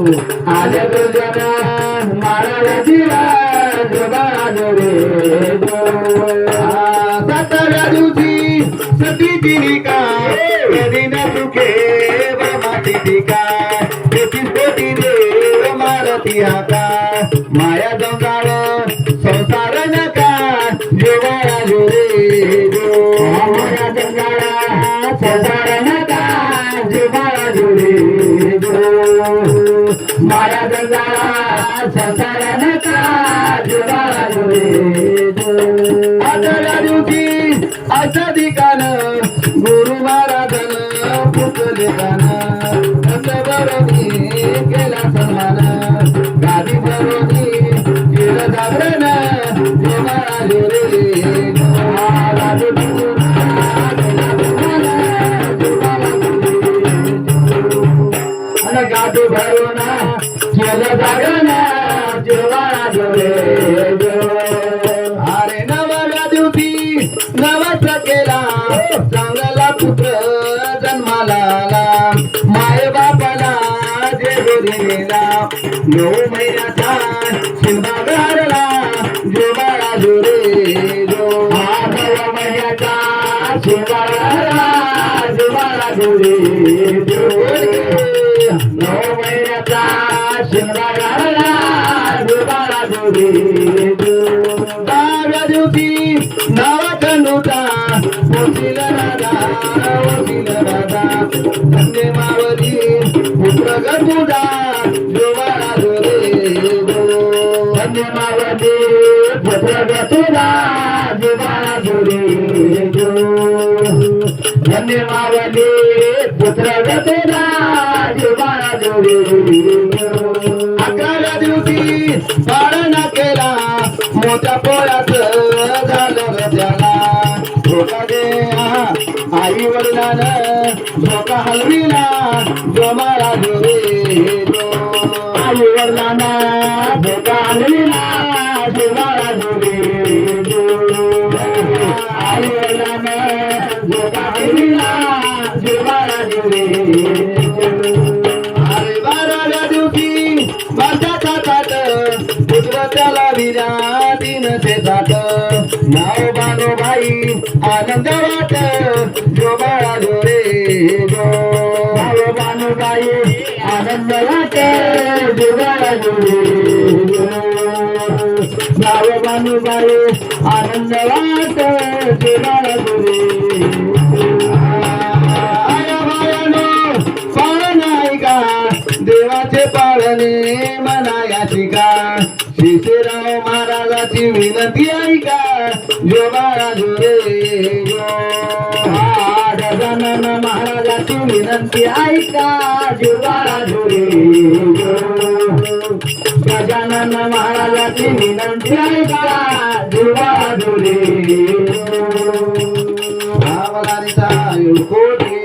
आले दुर्जन मारा जीवा जोबाळा रे साताव्या दिवशी सतीची निका कधी न सुखे माती टिका तेथील कोटी देव मारती हाका माया जंगाळ संसार नका जोबाळा रे माया जंगाळा संसार नका जोबाळा रे माया जंगाळा संसार नका जोबाळा रे आजच्या दिवशी असं ठिकाण गुरु महाराजन पुतले गाण असं बरोनी केला सन्मान गादी बरोनी केलं जागरण जोबाळा रे गादी भरून केलं जागरण जोबाळा रे अरे नवव्या दिवशी नवस केला चांगला पुत्र जन्माला आला माय बापाला जे घरी नेला 9 महिन्याचा शिंबा गारला जोबाळा रे 9 महिन्याचा शिंबा गारला जोबाळा रे 9 महिन्याचा शिंबा गारला जोबाळा रे दहाव्या दिवशी नावात नव्हता वकील राजा धन्य मावली पुत्र गरुडा जोबाळा रे धन्य मावली पुत्र गरुडा जोबाळा रे धन्य मावली पुत्र गरुडा जोबाळा रे 11व्या दिवशी पाळणा केला मोठ्या पोळ्यात झालं त्याला धोका दे आई वडिलानं धोका हलविला जोबाळा रे आई वडिलानं धोका हलविला जोबाळा रे आई वडिलानं धोका हलविला जोबाळा रे अरे 12व्या दिवशी बाजाचा ताट पुत्र त्याला विरा दिन ते जात नाव बानो भाई आनंद वाट जोबाळा रे नाव बानो भाई आनंद वाट जोबाळा रे नाव बानो भाई आनंद वाट जोबाळा रे देवाचे पाळणे मनायाची का श्रीराव महाराजाची विनंती ऐका जोबाळा रे गजानन महाराजाची विनंती ऐका जोबाळा रे गजानन महाराजाची विनंती ऐका जोबाळा रे कोटी